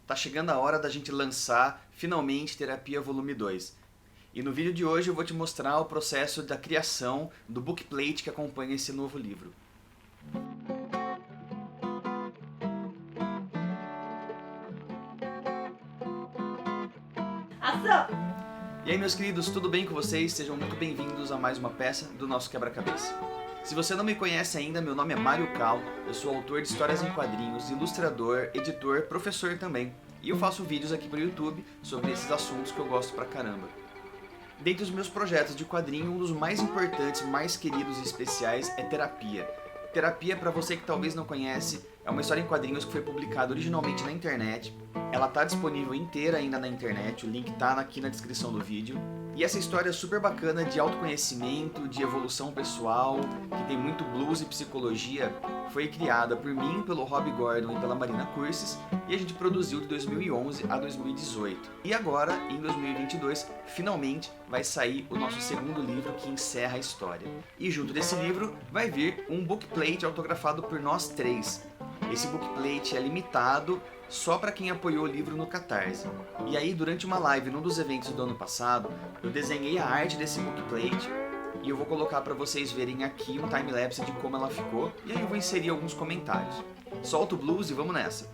Tá chegando a hora da gente lançar, finalmente, Terapia Volume 2. E no vídeo de hoje eu vou te mostrar o processo da criação do bookplate que acompanha esse novo livro. Ação! E aí, meus queridos, tudo bem com vocês? Sejam muito bem-vindos a mais uma peça do nosso quebra-cabeça. Se você não me conhece ainda, meu nome é Mário Cal, eu sou autor de histórias em quadrinhos, ilustrador, editor, professor também. E eu faço vídeos aqui pro YouTube sobre esses assuntos que eu gosto pra caramba. Dentre os meus projetos de quadrinho, um dos mais importantes, mais queridos e especiais é Terapia. Terapia, para você que talvez não conhece, é uma história em quadrinhos que foi publicada originalmente na internet. Ela está disponível inteira ainda na internet, o link está aqui na descrição do vídeo. E essa história é super bacana de autoconhecimento, de evolução pessoal, que tem muito blues e psicologia, foi criada por mim, pelo Rob Gordon e pela Marina Curses, e a gente produziu de 2011 a 2018. E agora, em 2022, finalmente vai sair o nosso segundo livro que encerra a história. E junto desse livro vai vir um bookplate autografado por nós três. Esse bookplate é limitado só para quem apoiou o livro no Catarse. E aí, durante uma live num dos eventos do ano passado, eu desenhei a arte desse bookplate e eu vou colocar para vocês verem aqui um timelapse de como ela ficou, e aí eu vou inserir alguns comentários. Solta o blues e vamos nessa!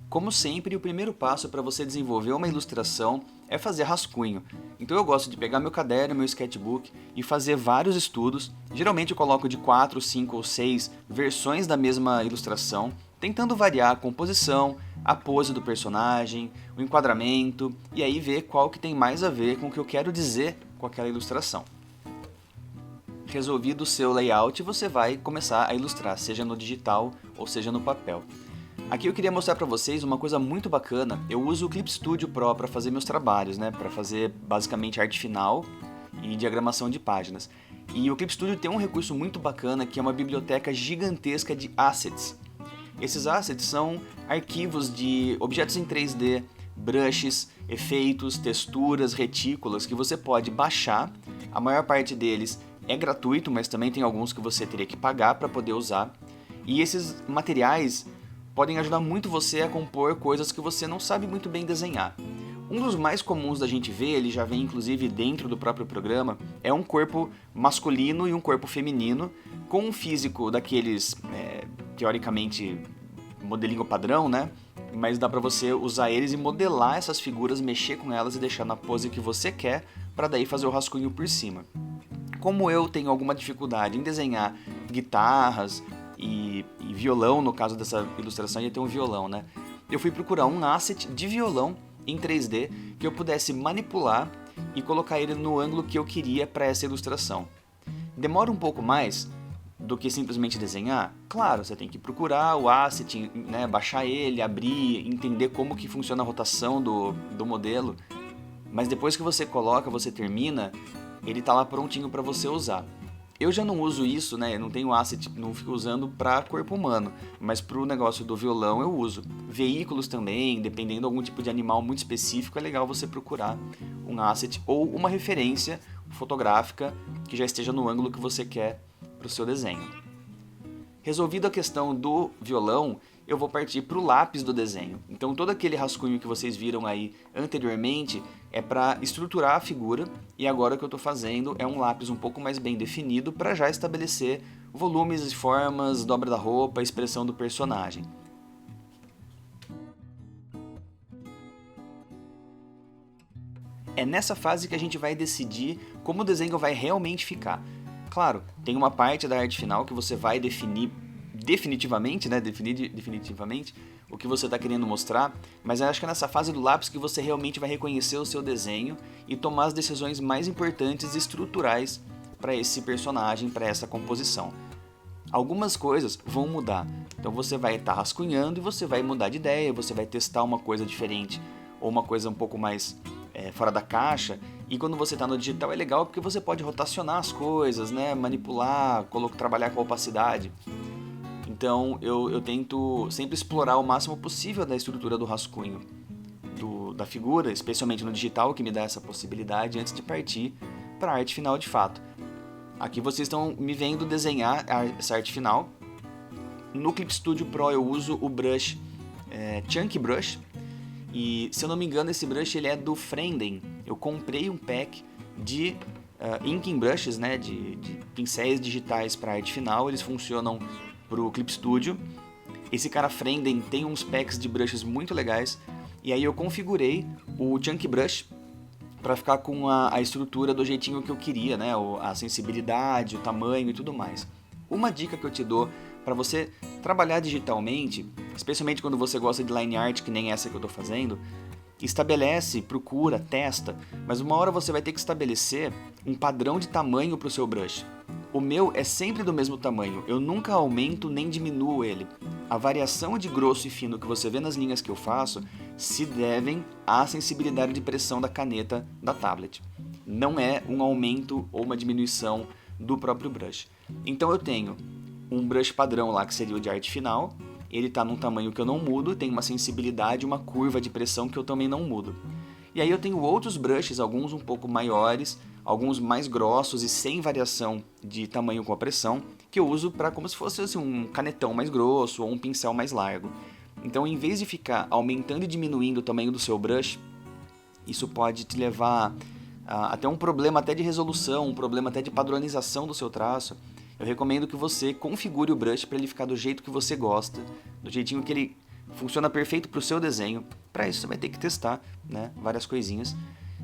Como sempre, o primeiro passo para você desenvolver uma ilustração é fazer rascunho. Então eu gosto de pegar meu caderno, meu sketchbook e fazer vários estudos. Geralmente eu coloco de 4, 5 ou 6 versões da mesma ilustração, tentando variar a composição, a pose do personagem, o enquadramento, e aí ver qual que tem mais a ver com o que eu quero dizer com aquela ilustração. Resolvido o seu layout, você vai começar a ilustrar, seja no digital ou seja no papel. Aqui eu queria mostrar para vocês uma coisa muito bacana. Eu uso o Clip Studio Pro para fazer meus trabalhos, para fazer basicamente arte final e diagramação de páginas. E o Clip Studio tem um recurso muito bacana que é uma biblioteca gigantesca de assets. Esses assets são arquivos de objetos em 3D, brushes, efeitos, texturas, retículas que você pode baixar. A maior parte deles é gratuito, mas também tem alguns que você teria que pagar para poder usar. E esses materiais podem ajudar muito você a compor coisas que você não sabe muito bem desenhar. Um dos mais comuns da gente ver, ele já vem inclusive dentro do próprio programa, é um corpo masculino e um corpo feminino, com um físico daqueles, teoricamente, modelinho padrão, mas dá pra você usar eles e modelar essas figuras, mexer com elas e deixar na pose que você quer, para daí fazer o rascunho por cima. Como eu tenho alguma dificuldade em desenhar guitarras e violão, no caso dessa ilustração ia ter um violão, eu fui procurar um asset de violão em 3D que eu pudesse manipular e colocar ele no ângulo que eu queria para essa ilustração. Demora um pouco mais do que simplesmente desenhar? Claro, você tem que procurar o asset, baixar ele, abrir, entender como que funciona a rotação do modelo, mas depois que você coloca, você termina, ele está lá prontinho para você usar. Eu já não uso isso, eu não tenho asset, não fico usando para corpo humano, mas para o negócio do violão eu uso. Veículos também, dependendo de algum tipo de animal muito específico, é legal você procurar um asset ou uma referência fotográfica que já esteja no ângulo que você quer para o seu desenho. Resolvida a questão do violão, eu vou partir para o lápis do desenho. Então todo aquele rascunho que vocês viram aí anteriormente é para estruturar a figura, e agora o que eu estou fazendo é um lápis um pouco mais bem definido para já estabelecer volumes e formas, dobra da roupa, expressão do personagem. É nessa fase que a gente vai decidir como o desenho vai realmente ficar. Claro, tem uma parte da arte final que você vai definir definitivamente, definitivamente o que você está querendo mostrar, mas eu acho que é nessa fase do lápis que você realmente vai reconhecer o seu desenho e tomar as decisões mais importantes e estruturais para esse personagem, para essa composição. Algumas coisas vão mudar, então você vai estar rascunhando e você vai mudar de ideia, você vai testar uma coisa diferente ou uma coisa um pouco mais fora da caixa, e quando você está no digital é legal porque você pode rotacionar as coisas, manipular, trabalhar com a opacidade. Então eu tento sempre explorar o máximo possível da estrutura do rascunho da figura, especialmente no digital, que me dá essa possibilidade antes de partir para a arte final de fato. Aqui vocês estão me vendo desenhar essa arte final. No Clip Studio Pro eu uso o brush Chunky Brush. E, se eu não me engano, esse brush ele é do Frenden. Eu comprei um pack de inking brushes, né, de pincéis digitais para arte final. Eles funcionam para o Clip Studio. Esse cara Frenden tem uns packs de brushes muito legais. E aí eu configurei o Chunky Brush para ficar com a estrutura do jeitinho que eu queria, né, a sensibilidade, o tamanho e tudo mais. Uma dica que eu te dou para você trabalhar digitalmente, especialmente quando você gosta de line art, que nem essa que eu estou fazendo, estabelece, procura, testa, mas uma hora você vai ter que estabelecer um padrão de tamanho para o seu brush. O meu é sempre do mesmo tamanho, eu nunca aumento nem diminuo ele. A variação de grosso e fino que você vê nas linhas que eu faço se devem à sensibilidade de pressão da caneta da tablet. Não é um aumento ou uma diminuição do próprio brush. Então eu tenho um brush padrão lá, que seria o de arte final. Ele está num tamanho que eu não mudo, tem uma sensibilidade, uma curva de pressão que eu também não mudo. E aí eu tenho outros brushes, alguns um pouco maiores, alguns mais grossos e sem variação de tamanho com a pressão, que eu uso para como se fosse assim, um canetão mais grosso ou um pincel mais largo. Então, em vez de ficar aumentando e diminuindo o tamanho do seu brush, isso pode te levar até um problema até de resolução, um problema até de padronização do seu traço. Eu recomendo que você configure o brush para ele ficar do jeito que você gosta, do jeitinho que ele funciona perfeito para o seu desenho. Para isso você vai ter que testar, né, várias coisinhas,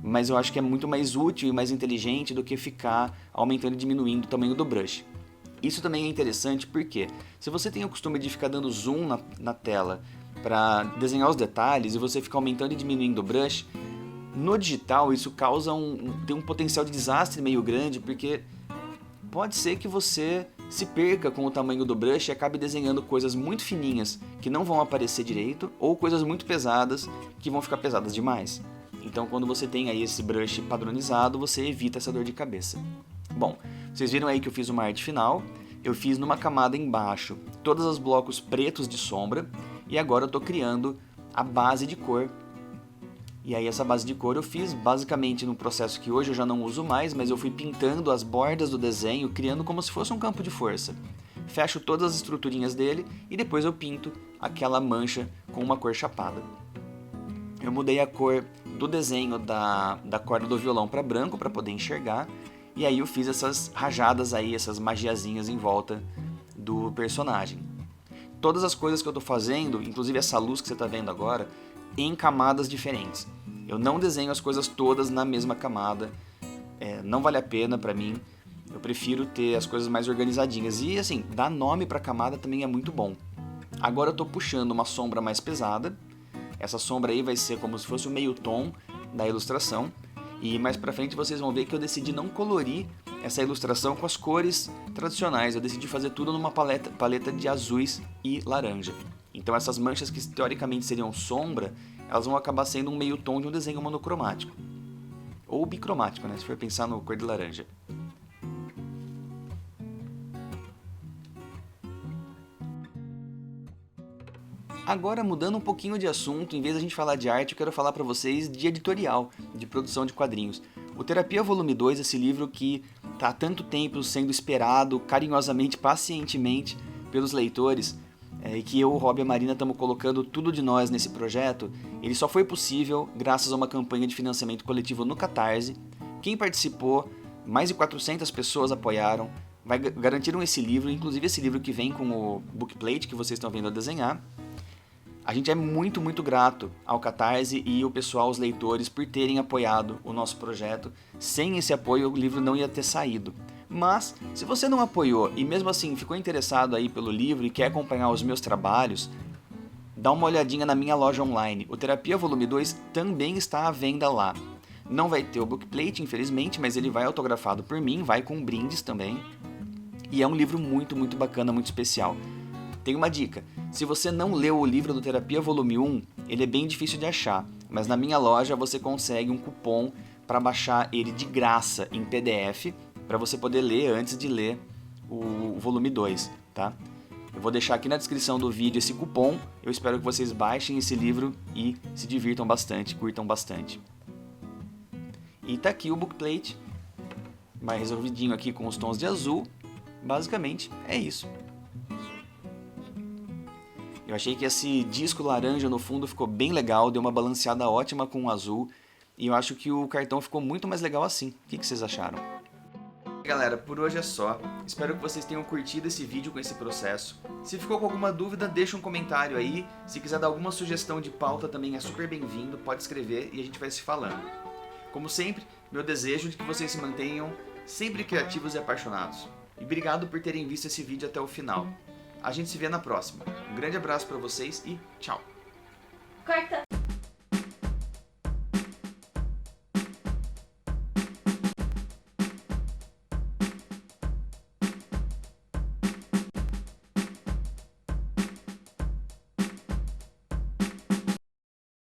mas eu acho que é muito mais útil e mais inteligente do que ficar aumentando e diminuindo o tamanho do brush. Isso também é interessante porque se você tem o costume de ficar dando zoom na tela para desenhar os detalhes e você fica aumentando e diminuindo o brush, no digital isso causa tem um potencial de desastre meio grande, porque pode ser que você se perca com o tamanho do brush e acabe desenhando coisas muito fininhas que não vão aparecer direito, ou coisas muito pesadas que vão ficar pesadas demais. Então, quando você tem aí esse brush padronizado, você evita essa dor de cabeça. Bom, vocês viram aí que eu fiz uma arte final, eu fiz numa camada embaixo todos os blocos pretos de sombra, e agora eu estou criando a base de cor. E aí essa base de cor eu fiz basicamente num processo que hoje eu já não uso mais, mas eu fui pintando as bordas do desenho, criando como se fosse um campo de força. Fecho todas as estruturinhas dele e depois eu pinto aquela mancha com uma cor chapada. Eu mudei a cor do desenho da corda do violão para branco para poder enxergar, e aí eu fiz essas rajadas aí, essas magiazinhas em volta do personagem. Todas as coisas que eu estou fazendo, inclusive essa luz que você está vendo agora, em camadas diferentes. Eu não desenho as coisas todas na mesma camada, não vale a pena pra mim. Eu prefiro ter as coisas mais organizadinhas. E assim, dar nome pra camada também é muito bom. Agora eu tô puxando uma sombra mais pesada. Essa sombra aí vai ser como se fosse o meio tom da ilustração. E mais pra frente vocês vão ver que eu decidi não colorir essa ilustração com as cores tradicionais. Eu decidi fazer tudo numa paleta de azuis e laranja. Então essas manchas que teoricamente seriam sombra, elas vão acabar sendo um meio tom de um desenho monocromático. Ou bicromático, né? Se for pensar no cor de laranja. Agora, mudando um pouquinho de assunto, em vez de a gente falar de arte, eu quero falar para vocês de editorial, de produção de quadrinhos. O Terapia Volume 2, esse livro que está há tanto tempo sendo esperado, carinhosamente, pacientemente, pelos leitores, e que eu, o Rob e a Marina estamos colocando tudo de nós nesse projeto, ele só foi possível graças a uma campanha de financiamento coletivo no Catarse. Quem participou, mais de 400 pessoas apoiaram, garantiram esse livro, inclusive esse livro que vem com o bookplate que vocês estão vendo a desenhar. A gente é muito, muito grato ao Catarse e o pessoal, os leitores, por terem apoiado o nosso projeto. Sem esse apoio, o livro não ia ter saído. Mas, se você não apoiou e mesmo assim ficou interessado aí pelo livro e quer acompanhar os meus trabalhos, dá uma olhadinha na minha loja online. O Terapia Volume 2 também está à venda lá. Não vai ter o bookplate, infelizmente, mas ele vai autografado por mim, vai com brindes também. E é um livro muito, muito bacana, muito especial. Tem uma dica, se você não leu o livro do Terapia Volume 1, ele é bem difícil de achar, mas na minha loja você consegue um cupom para baixar ele de graça em PDF, para você poder ler antes de ler o volume 2, tá? Eu vou deixar aqui na descrição do vídeo esse cupom, eu espero que vocês baixem esse livro e se divirtam bastante, curtam bastante. E tá aqui o bookplate, mais resolvidinho aqui com os tons de azul, basicamente é isso. Eu achei que esse disco laranja no fundo ficou bem legal, deu uma balanceada ótima com o azul, e eu acho que o cartão ficou muito mais legal assim. O que vocês acharam? Galera, por hoje é só. Espero que vocês tenham curtido esse vídeo com esse processo. Se ficou com alguma dúvida, deixa um comentário aí. Se quiser dar alguma sugestão de pauta também é super bem-vindo, pode escrever e a gente vai se falando. Como sempre, meu desejo é que vocês se mantenham sempre criativos e apaixonados. E obrigado por terem visto esse vídeo até o final. A gente se vê na próxima. Um grande abraço pra vocês e tchau! Corta!